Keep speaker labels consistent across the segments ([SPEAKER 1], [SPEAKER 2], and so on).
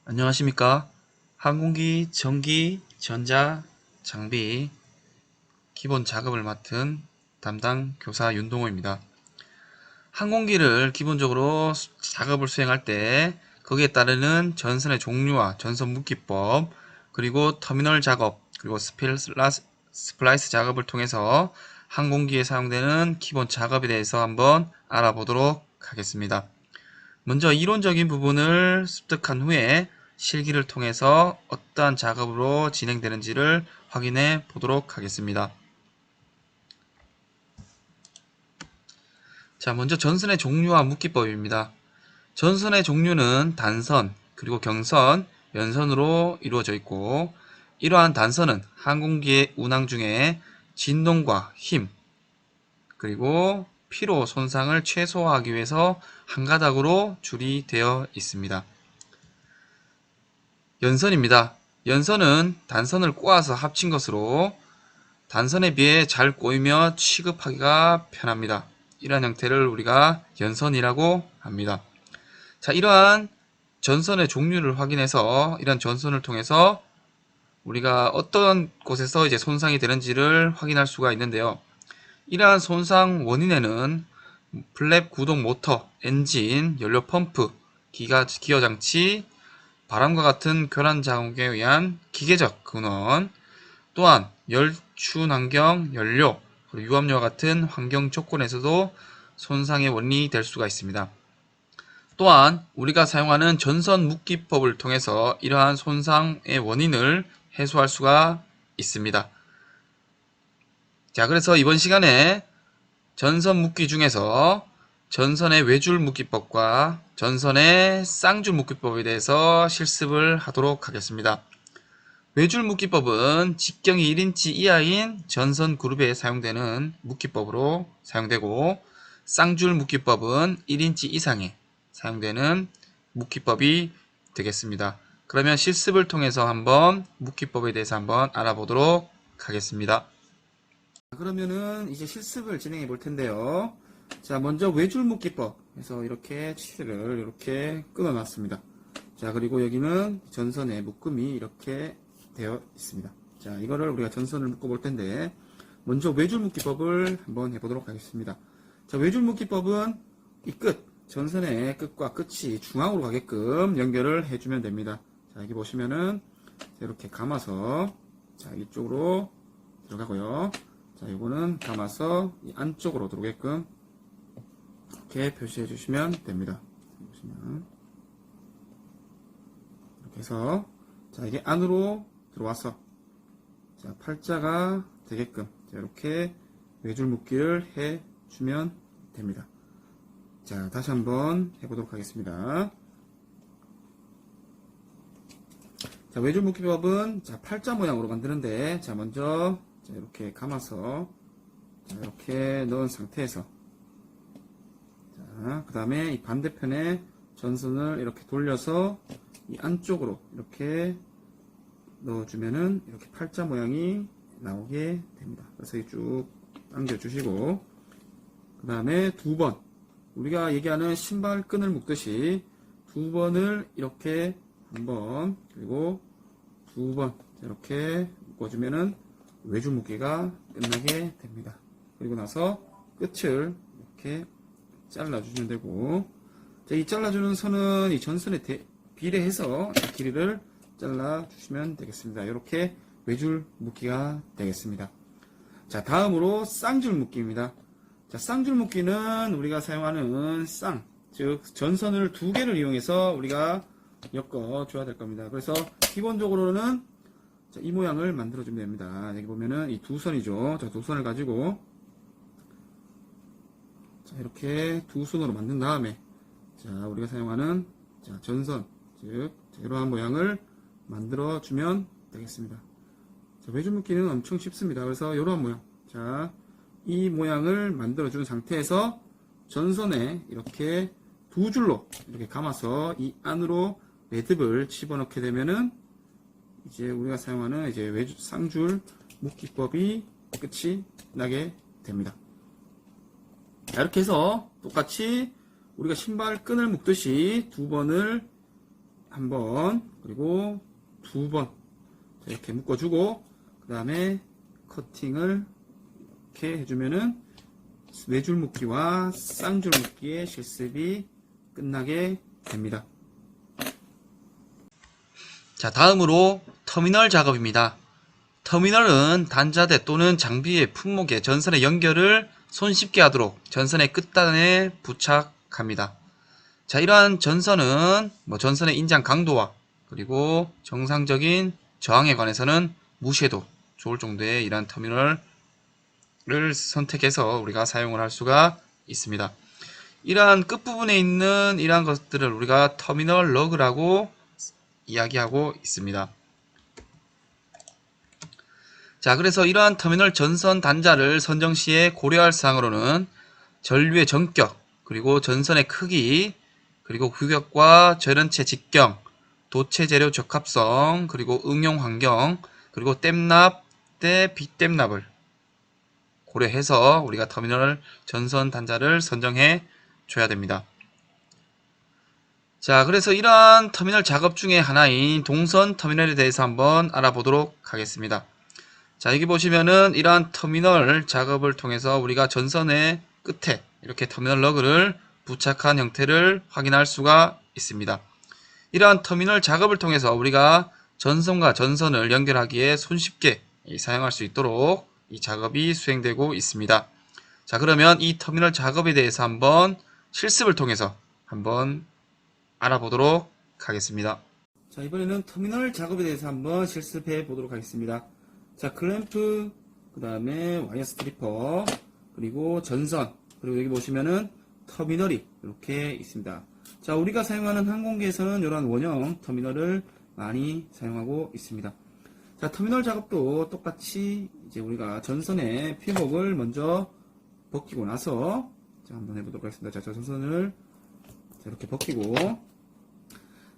[SPEAKER 1] 안녕하십니까? 항공기, 전기, 전자, 장비, 기본 작업을 맡은 담당 교사 윤동호입니다. 항공기를 기본적으로 작업을 수행할 때 거기에 따르는 전선의 종류와 전선 묶기법, 그리고 터미널 작업, 그리고 스플라이스 작업을 통해서 항공기에 사용되는 기본 작업에 대해서 한번 알아보도록 하겠습니다. 먼저 이론적인 부분을 습득한 후에 실기를 통해서 어떠한 작업으로 진행되는지를 확인해 보도록 하겠습니다. 자, 먼저 전선의 종류와 묶기법입니다. 전선의 종류는 단선, 그리고 경선, 연선으로 이루어져 있고, 이러한 단선은 항공기의 운항 중에 진동과 힘, 그리고 피로 손상을 최소화하기 위해서 한 가닥으로 줄이 되어 있습니다. 연선입니다. 연선은 단선을 꼬아서 합친 것으로 단선에 비해 잘 꼬이며 취급하기가 편합니다. 이러한 형태를 우리가 연선이라고 합니다. 자, 이러한 전선의 종류를 확인해서 이러한 전선을 통해서 우리가 어떤 곳에서 이제 손상이 되는지를 확인할 수가 있는데요. 이러한 손상 원인에는 플랩 구동 모터, 엔진, 연료 펌프, 기어 장치, 바람과 같은 교란 작업에 의한 기계적 근원, 또한 열춘 환경, 연료, 그리고 유압류와 같은 환경 조건에서도 손상의 원인이 될 수가 있습니다. 또한 우리가 사용하는 전선 묶기법을 통해서 이러한 손상의 원인을 해소할 수가 있습니다. 자, 그래서 이번 시간에 전선 묶기 중에서 전선의 외줄 묶기법과 전선의 쌍줄 묶기법에 대해서 실습을 하도록 하겠습니다. 외줄 묶기법은 직경이 1인치 이하인 전선 그룹에 사용되는 묶기법으로 사용되고, 쌍줄 묶기법은 1인치 이상에 사용되는 묶기법이 되겠습니다. 그러면 실습을 통해서 한번 묶기법에 대해서 한번 알아보도록 하겠습니다. 그러면은 이제 실습을 진행해 볼 텐데요. 자, 먼저 외줄 묶기법 해서 이렇게 치를 이렇게 끊어 놨습니다. 자, 그리고 여기는 전선의 묶음이 이렇게 되어 있습니다. 자, 이거를 우리가 전선을 묶어 볼 텐데, 먼저 외줄 묶기법을 한번 해보도록 하겠습니다. 자, 외줄 묶기법은 이 전선의 끝과 끝이 중앙으로 가게끔 연결을 해주면 됩니다. 자, 여기 보시면은 이렇게 감아서, 자, 이쪽으로 들어가고요. 자, 이거는 감아서 이 안쪽으로 들어오게끔 이렇게 표시해 주시면 됩니다. 보시면 이렇게 해서, 자, 이게 안으로 들어와서, 자, 팔자가 되게끔, 자, 이렇게 외줄 묶기를 해 주면 됩니다. 자, 다시 한번 해보도록 하겠습니다. 자, 외줄 묶기법은, 자, 팔자 모양으로 만드는데, 자, 먼저, 자, 이렇게 감아서, 자, 이렇게 넣은 상태에서, 자, 그 다음에 이 반대편에 전선을 이렇게 돌려서 이 안쪽으로 이렇게 넣어주면은 이렇게 팔자 모양이 나오게 됩니다. 그래서 쭉 당겨주시고, 그 다음에 두 번, 우리가 얘기하는 신발 끈을 묶듯이 두 번을 이렇게 한 번, 그리고 두 번 이렇게 묶어주면은 외줄 묶기가 끝나게 됩니다. 그리고 나서 끝을 이렇게 잘라주시면 되고, 자, 이 잘라주는 선은 이 전선에 비례해서 길이를 잘라주시면 되겠습니다. 이렇게 외줄 묶기가 되겠습니다. 자, 다음으로 쌍줄 묶기입니다. 자, 쌍줄 묶기는 우리가 사용하는 즉 전선을 두 개를 이용해서 우리가 엮어줘야 될 겁니다. 그래서 기본적으로는 자, 이 모양을 만들어주면 됩니다. 여기 보면은 이 두 선이죠. 자, 두 선을 가지고, 자, 이렇게 두 선으로 만든 다음에, 자, 우리가 사용하는, 자, 전선, 즉, 이러한 모양을 만들어주면 되겠습니다. 자, 외줄 묶기는 엄청 쉽습니다. 그래서 이러한 모양. 자, 이 모양을 만들어준 상태에서 전선에 이렇게 두 줄로 이렇게 감아서 이 안으로 매듭을 집어넣게 되면은 이제 우리가 사용하는 이제 쌍줄 묶기법이 끝이 나게 됩니다. 자, 이렇게 해서 똑같이 우리가 신발 끈을 묶듯이 두 번을 한 번, 그리고 두 번 이렇게 묶어주고 그 다음에 커팅을 이렇게 해주면은 외줄 묶기와 쌍줄 묶기의 실습이 끝나게 됩니다. 자, 다음으로 터미널 작업입니다. 터미널은 단자대 또는 장비의 품목에 전선의 연결을 손쉽게 하도록 전선의 끝단에 부착합니다. 자, 이러한 전선은 전선의 인장 강도와 그리고 정상적인 저항에 관해서는 무시해도 좋을 정도의 이러한 터미널을 선택해서 우리가 사용을 할 수가 있습니다. 이러한 끝부분에 있는 이러한 것들을 우리가 터미널 러그라고 이야기하고 있습니다. 자, 그래서 이러한 터미널 전선 단자를 선정 시에 고려할 사항으로는 전류의 전격, 그리고 전선의 크기, 그리고 규격과 절연체 직경, 도체 재료 적합성, 그리고 응용 환경, 그리고 댐납 대 비댐납을 고려해서 우리가 터미널 전선 단자를 선정해 줘야 됩니다. 자, 그래서 이러한 터미널 작업 중에 하나인 동선 터미널에 대해서 한번 알아보도록 하겠습니다. 자, 여기 보시면은 이러한 터미널 작업을 통해서 우리가 전선의 끝에 이렇게 터미널 러그를 부착한 형태를 확인할 수가 있습니다. 이러한 터미널 작업을 통해서 우리가 전선과 전선을 연결하기에 손쉽게 사용할 수 있도록 이 작업이 수행되고 있습니다. 자, 그러면 이 터미널 작업에 대해서 한번 실습을 통해서 한번 알아보도록 하겠습니다. 자, 이번에는 터미널 작업에 대해서 한번 실습해 보도록 하겠습니다. 자, 클램프, 그 다음에 와이어 스트리퍼, 그리고 전선, 그리고 여기 보시면은 터미널이 이렇게 있습니다. 자, 우리가 사용하는 항공기에서는 이런 원형 터미널을 많이 사용하고 있습니다. 자, 터미널 작업도 똑같이 이제 우리가 전선의 피복을 먼저 벗기고 나서 자, 한번 해보도록 하겠습니다. 자, 전선을 이렇게 벗기고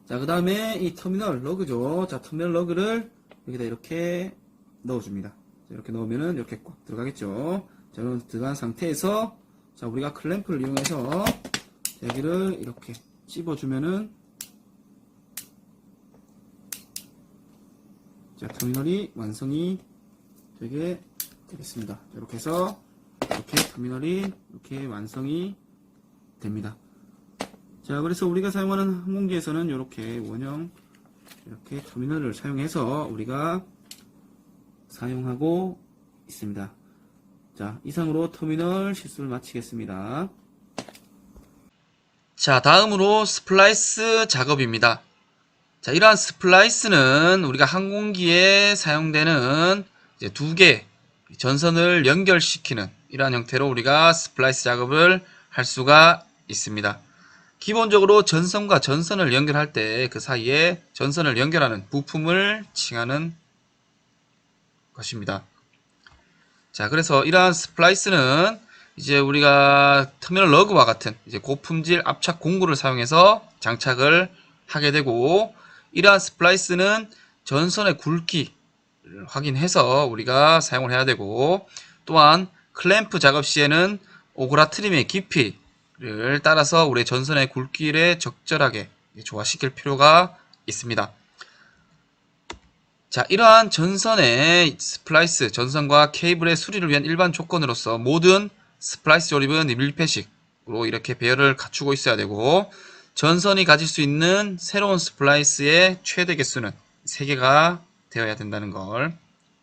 [SPEAKER 1] 자, 그 다음에 이 터미널 러그죠. 자, 터미널 러그를 여기다 이렇게 넣어줍니다. 자, 이렇게 넣으면은 이렇게 꽉 들어가겠죠. 자, 이런 들어간 상태에서 자, 우리가 클램프를 이용해서 여기를 이렇게 찝어주면은 자, 터미널이 완성이 되게 되겠습니다. 자, 이렇게 해서 이렇게 터미널이 이렇게 완성이 됩니다. 자, 그래서 우리가 사용하는 항공기에서는 이렇게 원형 이렇게 터미널을 사용해서 우리가 사용하고 있습니다. 자, 이상으로 터미널 실습을 마치겠습니다. 자, 다음으로 스플라이스 작업입니다. 자, 이러한 스플라이스는 우리가 항공기에 사용되는 이제 두 개 전선을 연결시키는 이러한 형태로 우리가 스플라이스 작업을 할 수가 있습니다. 기본적으로 전선과 전선을 연결할 때 그 사이에 전선을 연결하는 부품을 칭하는 것입니다. 자, 그래서 이러한 스플라이스는 이제 우리가 터미널 러그와 같은 이제 고품질 압착 공구를 사용해서 장착을 하게 되고, 이러한 스플라이스는 전선의 굵기를 확인해서 우리가 사용을 해야 되고, 또한 클램프 작업 시에는 오그라 트림의 깊이를 따라서 우리 전선의 굵기를 적절하게 조화시킬 필요가 있습니다. 자, 이러한 전선의 스플라이스, 전선과 케이블의 수리를 위한 일반 조건으로서 모든 스플라이스 조립은 밀폐식으로 이렇게 배열을 갖추고 있어야 되고, 전선이 가질 수 있는 새로운 스플라이스의 최대 개수는 3개가 되어야 된다는 걸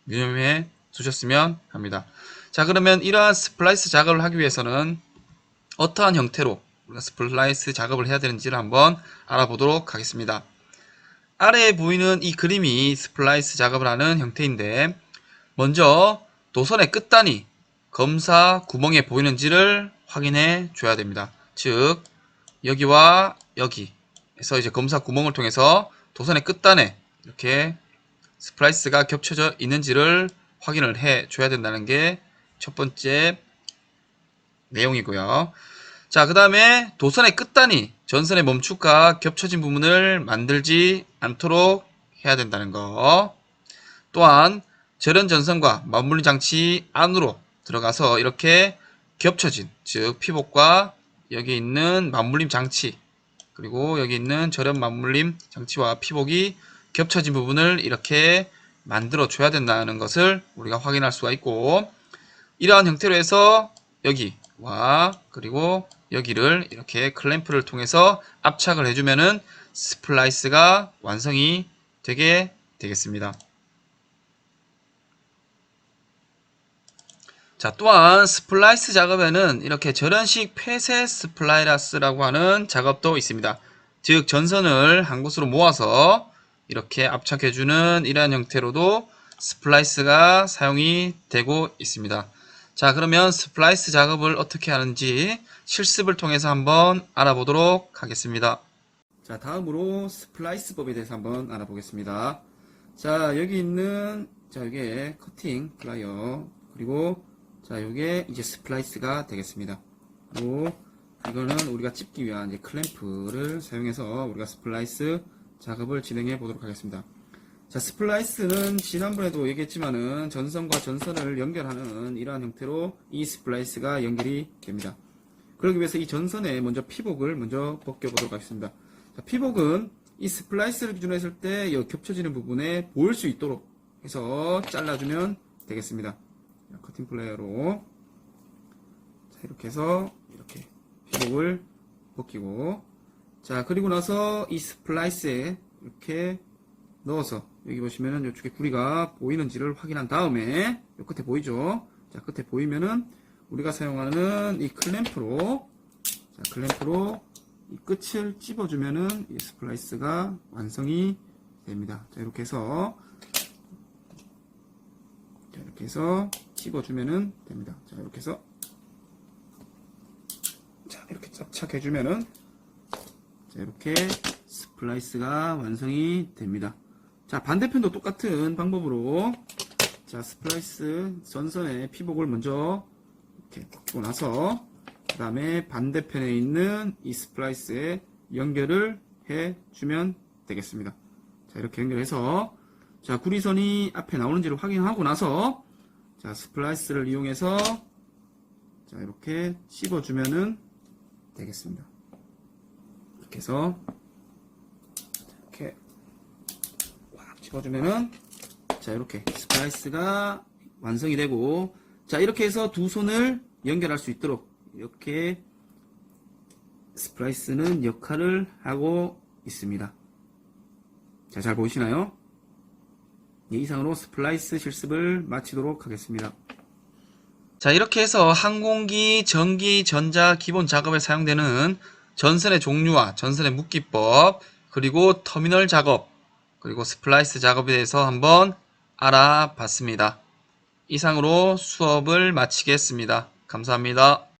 [SPEAKER 1] 유념해 두셨으면 합니다. 자, 그러면 이러한 스플라이스 작업을 하기 위해서는 어떠한 형태로 우리가 스플라이스 작업을 해야 되는지를 한번 알아보도록 하겠습니다. 아래에 보이는 이 그림이 스플라이스 작업을 하는 형태인데, 먼저 도선의 끝단이 검사 구멍에 보이는지를 확인해 줘야 됩니다. 즉, 여기와 여기에서 이제 검사 구멍을 통해서 도선의 끝단에 이렇게 스플라이스가 겹쳐져 있는지를 확인을 해 줘야 된다는 게 첫 번째 내용이고요. 자, 그 다음에 도선의 끝단이 전선의 멈축과 겹쳐진 부분을 만들지 않도록 해야 된다는 거. 또한 절연 전선과 맞물림 장치 안으로 들어가서 이렇게 겹쳐진, 즉 피복과 여기 있는 맞물림 장치가 그리고 여기 있는 절연 맞물림 장치와 피복이 겹쳐진 부분을 이렇게 만들어 줘야 된다는 것을 우리가 확인할 수가 있고, 이러한 형태로 해서 여기와 그리고 여기를 이렇게 클램프를 통해서 압착을 해주면은 스플라이스가 완성이 되게 되겠습니다. 자, 또한 스플라이스 작업에는 이렇게 절연식 폐쇄 스플라이라스라고 하는 작업도 있습니다. 즉 전선을 한 곳으로 모아서 이렇게 압착해주는 이러한 형태로도 스플라이스가 사용이 되고 있습니다. 자, 그러면 스플라이스 작업을 어떻게 하는지 실습을 통해서 한번 알아보도록 하겠습니다. 자, 다음으로 스플라이스법에 대해서 한번 알아보겠습니다. 자, 여기 있는 이게 커팅 플라이어, 그리고 자, 요게 이제 스플라이스가 되겠습니다. 그리고 이거는 우리가 찝기 위한 이제 클램프를 사용해서 우리가 스플라이스 작업을 진행해 보도록 하겠습니다. 자, 스플라이스는 지난번에도 얘기했지만은 전선과 전선을 연결하는 이러한 형태로 이 스플라이스가 연결이 됩니다. 그러기 위해서 이 전선에 먼저 피복을 먼저 벗겨 보도록 하겠습니다. 자, 피복은 이 스플라이스를 기준으로 했을 때 이 겹쳐지는 부분에 보일 수 있도록 해서 잘라주면 되겠습니다. 자, 커팅 플레이어로 자, 이렇게 해서 이렇게 피복을 벗기고, 자, 그리고 나서 이 스플라이스에 이렇게 넣어서 여기 보시면은 이쪽에 구리가 보이는지를 확인한 다음에 이 끝에 보이죠? 자, 끝에 보이면은 우리가 사용하는 이 클램프로, 자, 클램프로 이 끝을 찝어주면은 이 스플라이스가 완성이 됩니다. 자, 이렇게 해서 찝어주면은 됩니다. 자, 이렇게 해서 자, 이렇게 착착해주면은 자, 이렇게 스플라이스가 완성이 됩니다. 자, 반대편도 똑같은 방법으로 자, 스플라이스 전선에 피복을 먼저 이렇게 벗기고 나서 그 다음에 반대편에 있는 이 스플라이스에 연결을 해주면 되겠습니다. 자, 이렇게 연결해서 자, 구리선이 앞에 나오는지를 확인하고 나서 자, 스플라이스를 이용해서 자, 이렇게 씹어주면은 되겠습니다. 이렇게 해서 이렇게 꽉 씹어주면은 자, 이렇게 스플라이스가 완성이 되고, 자, 이렇게 해서 두 손을 연결할 수 있도록 이렇게 스플라이스는 역할을 하고 있습니다. 자, 잘 보이시나요? 네, 이상으로 스플라이스 실습을 마치도록 하겠습니다. 자, 이렇게 해서 항공기, 전기, 전자 기본 작업에 사용되는 전선의 종류와 전선의 묶기법, 그리고 터미널 작업, 그리고 스플라이스 작업에 대해서 한번 알아봤습니다. 이상으로 수업을 마치겠습니다. 감사합니다.